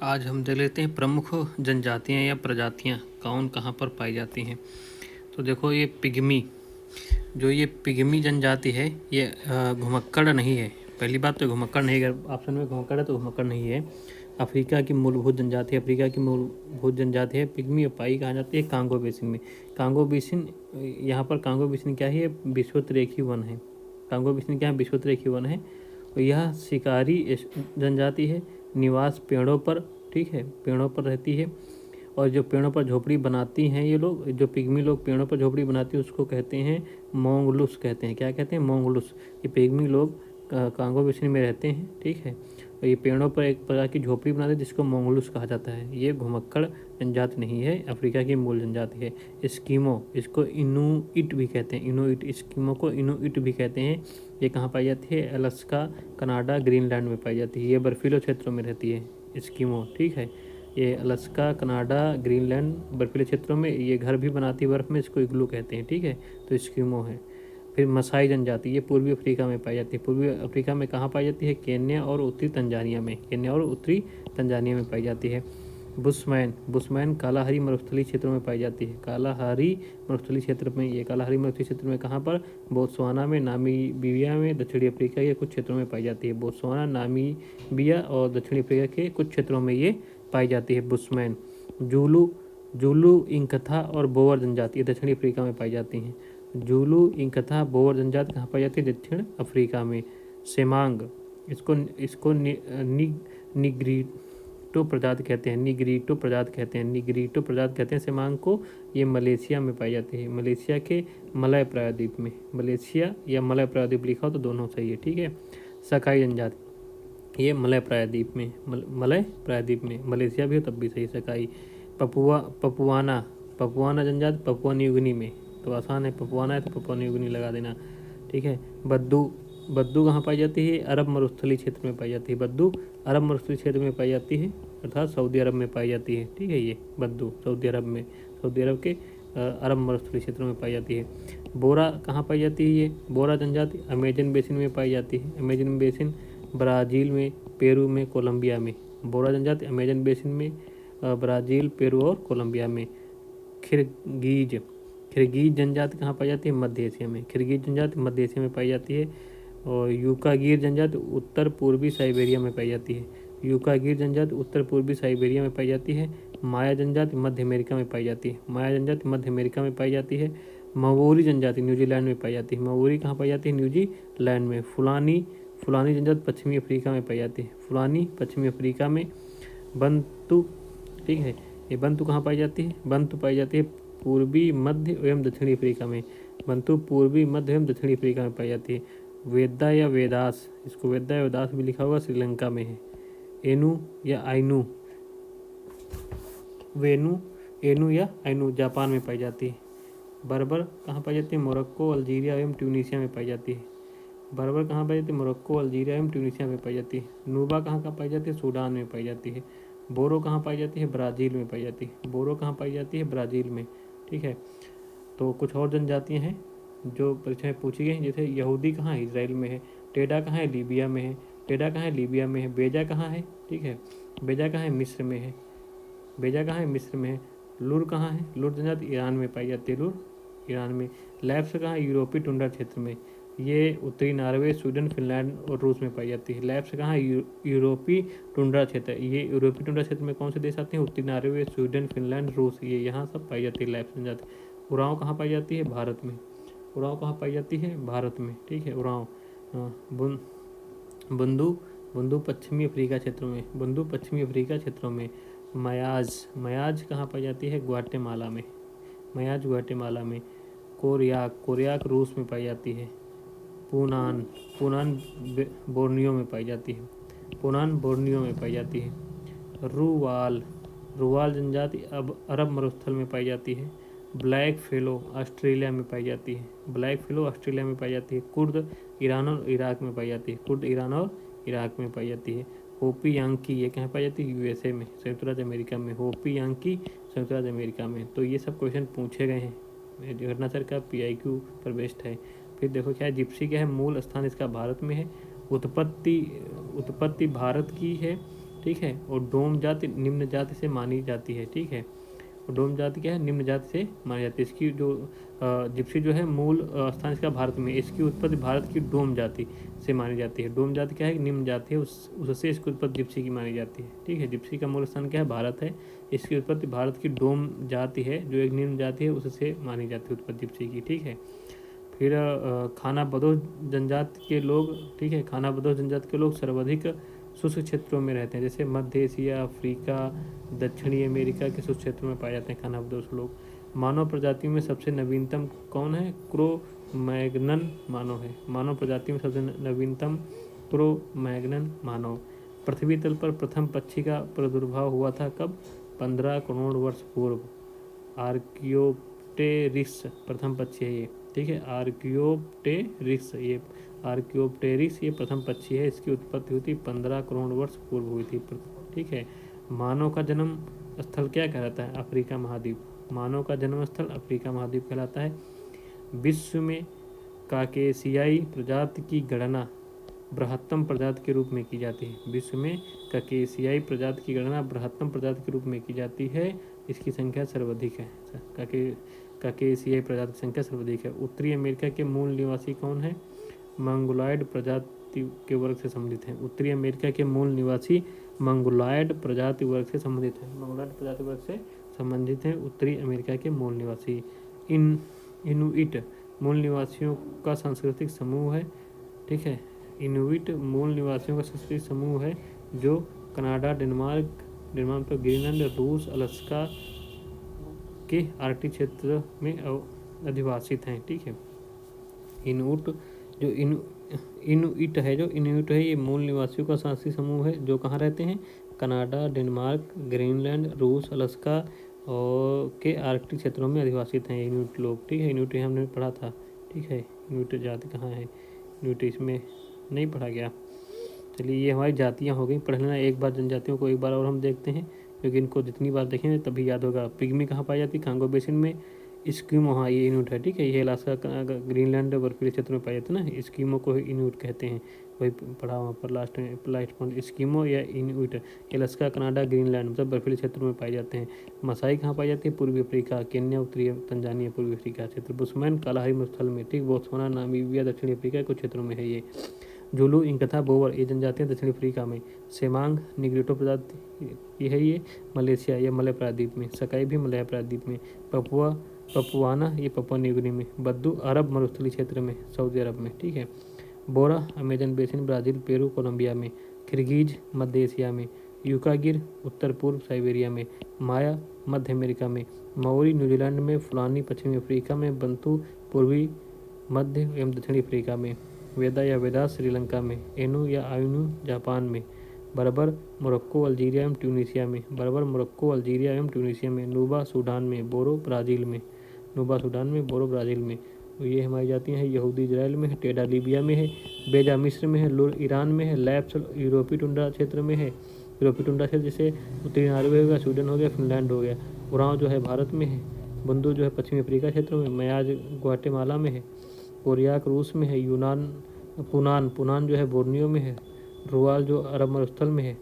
आज हम देख लेते हैं प्रमुख जनजातियां या प्रजातियां कौन कहाँ पर पाई जाती हैं। तो देखो ये पिग्मी जनजाति है ये घुमक्कड़ नहीं है। पहली बात तो घुमक्कड़ नहीं, अगर ऑप्शन में घुमक्कड़ है तो घुमक्कड़ नहीं है। अफ्रीका की मूलभूत जनजाति है पिग्मी। पाई कहाँ जाती है कांगो बेसिन में। कांगो बेसिन, यहाँ पर कांगो बेसिन क्या है, विषुवतरेखी वन है। कांगो बेसिन क्या है, विषुवतरेखी वन है। और यह शिकारी जनजाति है। निवास पेड़ों पर, ठीक है, पेड़ों पर रहती है। और जो पेड़ों पर झोपड़ी बनाती हैं ये लोग, जो पिग्मी लोग पेड़ों पर झोपड़ी बनाती है उसको कहते हैं मोंगलुस कहते हैं। क्या कहते हैं, मोंगलुस। ये पिग्मी लोग कांगो बेसिन में रहते हैं, ठीक है। और ये पेड़ों पर एक प्रकार की झोपड़ी बनाते हैं जिसको मोंगलुस कहा जाता है। ये घुमक्कड़ जनजाति नहीं है, अफ्रीका की मूल जनजाति है। एस्किमो, इसको इनुइट भी कहते हैं। इनुइट, एस्किमो को इनुइट भी कहते हैं। ये कहाँ पाई जाती है, अलास्का, कनाडा, ग्रीनलैंड में पाई जाती है। ये बर्फीले क्षेत्रों में रहती है एस्किमो, ठीक है। ये अलास्का, कनाडा, ग्रीनलैंड बर्फीले क्षेत्रों में ये घर भी बनाती है बर्फ़ में, इसको इग्लू कहते हैं, ठीक है। तो एस्किमो है। फिर मसाई जनजाति, ये पूर्वी अफ्रीका में पाई जाती है। पूर्वी अफ्रीका में कहाँ पाई जाती है, केन्या और उत्तरी तंजानिया में। केन्या और उत्तरी तंजानिया में पाई जाती है। बुशमैन कालाहारी मरुस्थलीय क्षेत्रों में पाई जाती है। कालाहारी मरुस्थलीय क्षेत्र में, ये कालाहारी मरुस्थलीय क्षेत्र में कहाँ पर, बोत्सवाना में, नामीबिया में, दक्षिणी अफ्रीका के कुछ क्षेत्रों में पाई जाती है। बोत्सवाना, नामीबिया और दक्षिणी अफ्रीका के कुछ क्षेत्रों में ये पाई जाती है बुशमैन। जूलू इंकथा और बोवर जनजाति दक्षिणी अफ्रीका में पाई जाती हैं। जूलू इंकथा बोवर जनजाति कहाँ पाई जाती है, दक्षिण अफ्रीका में। सेमांग, इसको निग्रीटो प्रजाति कहते हैं। निग्रीटो प्रजाति कहते हैं सेमांग को। ये मलेशिया में पाई जाती है। मलेशिया के मलय प्रायद्वीप में। मलेशिया या मलय प्रायद्वीप लिखा हो तो दोनों सही है, ठीक है। सकाई जनजाति, ये मलय प्रायद्वीप में, मलेशिया भी हो तब भी सही। सकाई। पपुआना जनजाति पपुआ न्यूगिनी में, तो आसान है, पपुआना है तो पपुआ न्यूगिनी लगा देना, ठीक है। बद्दू कहाँ पाई जाती है, अरब मरुस्थलीय क्षेत्र में पाई जाती है। बद्दू अरब मरुस्थलीय क्षेत्र में पाई जाती है, अर्थात सऊदी अरब में पाई जाती है, ठीक है। ये बद्दू सऊदी अरब के अरब मरुस्थलीय क्षेत्रों में पाई जाती है। बोरा कहाँ पाई जाती है, ये बोरा जनजाति अमेजन बेसिन में पाई जाती है। अमेजन बेसिन ब्राज़ील में, पेरू में, कोलंबिया में। बोरा जनजाति अमेजन बेसिन में, ब्राज़ील, पेरू और कोलंबिया में। खिरगीज जनजाति कहाँ पाई जाती है, मध्य एशिया में। खिरगीज जनजाति मध्य एशिया में पाई जाती है। और यूकागिर जनजाति उत्तर पूर्वी साइबेरिया में पाई जाती है। यूकागिर जनजाति उत्तर पूर्वी साइबेरिया में पाई जाती है। माया जनजाति मध्य अमेरिका में पाई जाती है। माया जनजाति मध्य अमेरिका में पाई जाती है। मवोरी जनजाति न्यूजीलैंड में पाई जाती है। मवोरी कहाँ पाई जाती है, न्यूजीलैंड में। फुलानी जनजाति पश्चिमी अफ्रीका में पाई जाती है। फुलानी पश्चिमी अफ्रीका में। बंतु, ठीक है, ये बंतु कहाँ पाई जाती है, बंतु पाई जाती है पूर्वी मध्य एवं दक्षिणी अफ्रीका में। बंतु पूर्वी मध्य एवं दक्षिणी अफ्रीका में पाई जाती है। वेदा या वेदास, इसको वेदा या वेदास भी लिखा होगा, श्रीलंका में है। एनु या आइनू, एनु या आइनू जापान में पाई जाती है। बर्बर कहाँ पाई जाती है, मोरक्को, अल्जीरिया एवं ट्यूनीशिया में पाई जाती है। बर्बर कहाँ पाई जाती है, मोरक्को, अल्जीरिया एवं ट्यूनीशिया में पाई जाती है। नूबा कहाँ पाई जाती है, सूडान में पाई जाती है। बोरो कहाँ पाई जाती है, ब्राज़ील में पाई जाती है। बोरो कहाँ पाई जाती है, ब्राज़ील में, ठीक है। तो कुछ और जनजातियाँ हैं जो परीक्षा में पूछी गई, जैसे यहूदी कहाँ है, इजराइल में है। टेडा कहाँ है, लीबिया में है। बेजा कहाँ है, ठीक है, बेजा कहाँ है, मिस्र में है। लुर कहाँ है, लुर जनजाति ईरान में पाई जाती है। लुर ईरान में। लैप्स कहाँ है, यूरोपीय टुंड्रा क्षेत्र में। ये उत्तरी नॉर्वे, स्वीडन, फिनलैंड और रूस में पाई जाती है। लैप्स कहाँ है, यूरोपीय टुंड्रा क्षेत्र। ये यूरोपीय टुंड्रा क्षेत्र में कौन से देश आते हैं, उत्तरी नॉर्वे, स्वीडन, फिनलैंड, रूस, ये यहाँ सब पाई जाती है लैप्स जनजाति। उरांव कहाँ पाई जाती है, भारत में। ठीक है, उरांव। बंदू पश्चिमी अफ्रीका क्षेत्रों में। मयाज कहाँ पाई जाती है, ग्वाटेमाला में। कोरियाक रूस में पाई जाती है। पूनान बोर्नियो में पाई जाती है। रुवाल जनजाति अब अरब मरुस्थल में पाई जाती है। ब्लैक फेलो ऑस्ट्रेलिया में पाई जाती है। कुर्द ईरान और इराक में पाई जाती है। होपी यांकी ये कहाँ पाई जाती है, यूएसए में, संयुक्त राज्य अमेरिका में। होपी यांकी संयुक्त राज्य अमेरिका में। तो ये सब क्वेश्चन पूछे गए हैं, घटनाचर का PIQ पर बेस्ड है। फिर देखो क्या है, जिप्सी क्या है, मूल स्थान इसका भारत में है। उत्पत्ति भारत की है ठीक है। और डोम जाति निम्न जाति से मानी जाती है, ठीक है। और डोम जाति क्या है, निम्न जाति से मानी जाती है। इसकी जो जिप्सी जो है मूल स्थान इसका भारत में, इसकी उत्पत्ति भारत की डोम जाति से मानी जाती है। डोम जाति क्या है, निम्न जाति है, उससे इसकी उत्पत्ति जिप्सी की मानी जाती है, ठीक है। जिप्सी का मूल स्थान क्या है, भारत है। इसकी उत्पत्ति भारत की डोम जाति है जो एक निम्न जाति है, उससे मानी जाती है उत्पत्ति जिप्सी की, ठीक है। फिर खाना बदोश जनजाति के लोग, ठीक है, खाना बदोश जनजाति के लोग सर्वाधिक शुष्क क्षेत्रों में रहते हैं, जैसे मध्य एशिया, अफ्रीका, दक्षिणी अमेरिका के शुष्क क्षेत्रों में पाए जाते हैं खाना बदोश लोग। मानव प्रजातियों में सबसे नवीनतम कौन है, क्रो-मैग्नन मानव है। मानव प्रजाति में सबसे नवीनतम क्रो-मैग्नन मानव। पृथ्वी तल पर प्रथम पक्षी का प्रादुर्भाव हुआ था कब, 15 करोड़ वर्ष पूर्व। आर्कियोप्टेरिक्स प्रथम पक्षी है ये, ठीक है। आर्कियोप्टेरिक्स ये प्रथम पक्षी है। इसकी उत्पत्ति हुई थी 15 करोड़ वर्ष पूर्व हुई थी, ठीक है। मानव का जन्म स्थल क्या कहलाता है, अफ्रीका महाद्वीप। मानव का जन्म स्थल अफ्रीका महाद्वीप कहलाता है। विश्व में काकेशियाई प्रजाति की गणना बृहत्तम प्रजाति के रूप में की जाती है। विश्व में काकेशियाई प्रजाति की गणना बृहत्तम प्रजाति के रूप में की जाती है। इसकी संख्या सर्वाधिक है, काकेशियाई प्रजाति की संख्या सर्वाधिक है। उत्तरी अमेरिका के मूल निवासी कौन है, मंगोलॉयड प्रजाति के वर्ग से संबंधित हैं। उत्तरी अमेरिका के मूल निवासी मंगोलॉयड प्रजाति वर्ग से संबंधित हैं। मंगोलॉयड प्रजाति वर्ग से संबंधित हैं उत्तरी अमेरिका के मूल निवासी। इनुइट मूल निवासियों का सांस्कृतिक समूह है, ठीक है। इनुइट मूल निवासियों का सांस्कृतिक समूह है जो कनाडा, डेनमार्क पर ग्रीनलैंड, रूस, अलास्का के आर्कटिक क्षेत्र में अधिवासित हैं, ठीक है। इनुइट है ये मूल निवासियों का सांस्कृतिक समूह है जो कहाँ रहते हैं, कनाडा, डेनमार्क, ग्रीनलैंड, रूस, अलास्का और के आर्कटिक क्षेत्रों में अधिवासित हैं इनुइट लोग, ठीक है। इनुइट हमने पढ़ा था, ठीक है। इनुइट जाति कहाँ है, इनुइट इसमें नहीं पढ़ा गया। चलिए ये हमारी जातियाँ हो गई, पढ़ लेना एक बार जनजातियों को एक बार और हम देखते हैं, क्योंकि इनको जितनी बार देखेंगे तभी याद होगा। पिग्मी कहाँ पाई जाती है, कांगो बेसिन में। स्कीमो, हाँ ये इनुइट है, ठीक है। ये अलास्का, ग्रीनलैंड बर्फीले क्षेत्र में पाए जाते हैं ना, स्कीमो को इनुइट कहते हैं। वही पढ़ा वहाँ पर लास्ट पॉइंट, स्कीमो या इनुइट। अलास्का, कनाडा, ग्रीनलैंड मतलब बर्फीले क्षेत्रों में पाए जाते हैं। मसाई कहाँ पाई जाती है, पूर्वी अफ्रीका, केन्या, उत्तरी तंजानिया, पूर्वी अफ्रीका क्षेत्र। बुशमैन कालाहारी मरुस्थल में, ठीक। बोत्सवाना, नामीबिया, दक्षिणी अफ्रीका कुछ क्षेत्रों में है ये। जुलू, इंकथा, बोवर ये जनजातियाँ दक्षिण अफ्रीका में। सेमांग निग्रिटो प्रजाति ये है ये मलेशिया या मलय प्रायद्वीप में। सकाई भी मलय प्रायद्वीप में। पपुआना ये पपुआ न्यूगिनी में। बद्दू अरब मरुस्थलीय क्षेत्र में, सऊदी अरब में, ठीक है। Bora Amazon basin, Brazil, Peru, Colombia में। किर्गिज मध्य एशिया में। यूकागिर उत्तर पूर्व साइबेरिया में। माया मध्य अमेरिका में। माओरी न्यूजीलैंड में। फुलानी पश्चिमी अफ्रीका में। बंतू पूर्वी मध्य एवं दक्षिणी अफ्रीका में। वेदा या वेदास श्रीलंका में। एनु या आइनू जापान में। बर्बर मोरक्को, अल्जीरिया एवं ट्यूनीशिया में। बर्बर मोरक्को, अल्जीरिया एवं ट्यूनीशिया में। नुबा सूडान में। बोरो ब्राज़ील में। नुबा सूडान में, बोरो ब्राज़ील में। तो ये हमारी जातियाँ हैं। यहूदी इजराइल में है। टेडा लीबिया में है। बेजा मिस्र में है। लुर ईरान में है। लैप्स यूरोपीय टुंड्रा क्षेत्र में है। यूरोपीय टुंड्रा क्षेत्र जैसे उत्तरी नॉर्वे हो गया, स्वीडन हो गया, फिनलैंड हो गया। उरांव जो है भारत में है। बुंदू जो है पश्चिमी अफ्रीका क्षेत्र में। मयाज ग्वाटेमाला में है। कोरियाक रूस में है। पुनान जो है बोर्नियो में है। रुआल जो अरब मरुस्थल में है,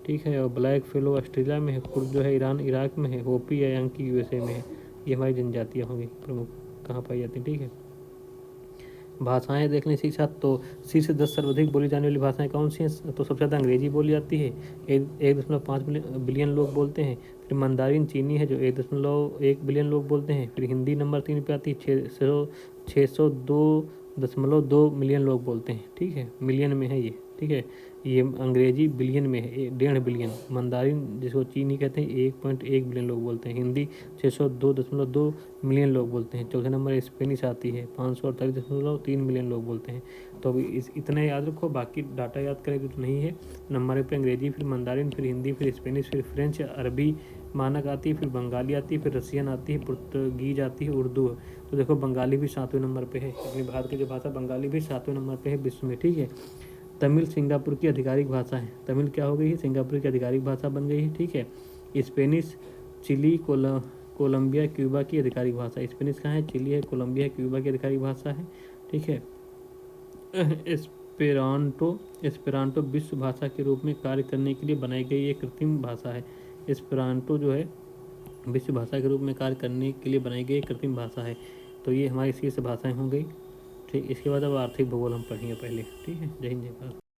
ठीक है। और ब्लैक फेलो ऑस्ट्रेलिया में है। कुर्द जो है ईरान इराक में है। होपी या यांकी यूएसए में है। ये हमारी जनजातियाँ होंगी प्रमुख कहाँ पाई जाती हैं, ठीक है। भाषाएं देख लें सीखा तो 10 सर्वाधिक बोली जाने वाली भाषाएं कौन सी हैं, तो सबसे ज़्यादा अंग्रेजी बोली जाती है, 1.5 बिलियन लोग बोलते हैं। फिर मंदारिन चीनी है जो 1.1 बिलियन लोग बोलते हैं। फिर हिंदी नंबर 3 पे आती है, 602.2 मिलियन लोग बोलते हैं, ठीक है। मिलियन में है ये, ठीक है। ये अंग्रेजी बिलियन में है, 1.5 बिलियन। मंदारिन जिसको चीनी कहते हैं 1.1 बिलियन लोग बोलते हैं। हिंदी 602.2 मिलियन लोग बोलते हैं। चौथे नंबर स्पेनिश आती है, 548.3 मिलियन लोग बोलते हैं। तो अभी इतना याद रखो, बाकी डाटा याद करेंगे तो नहीं है। नंबर पे अंग्रेजी, फिर मंदारिन, फिर हिंदी, फिर स्पेनिश, फिर फ्रेंच, अरबी मानक आती है, फिर बंगाली आती है, फिर रसियन आती है, पुर्तगीज आती है, उर्दू। तो देखो बंगाली भी 7वें नंबर पे है। अपने भारत की जो भाषा बंगाली भी 7वें नंबर पे है विश्व में, ठीक है। तमिल सिंगापुर की आधिकारिक भाषा है। तमिल क्या हो गई है, सिंगापुर की आधिकारिक भाषा बन गई है, ठीक है। स्पेनिश चिली, कोलंबिया, क्यूबा की आधिकारिक भाषा। स्पेनिश कहाँ है, चिली है, कोलंबिया है, क्यूबा की आधिकारिक भाषा है, ठीक है। एस्पेरांटो विश्व भाषा के रूप में कार्य करने के लिए बनाई गई एक कृत्रिम भाषा है। एस्पेरांटो जो है विश्व भाषा के रूप में कार्य करने के लिए बनाई गई एक कृत्रिम भाषा है। तो ये हमारी शीर्ष भाषाएं हो गई। ठीक, इसके बाद अब आर्थिक भूगोल हम पढ़ेंगे पहले। ठीक है, जय हिंद जय भारत।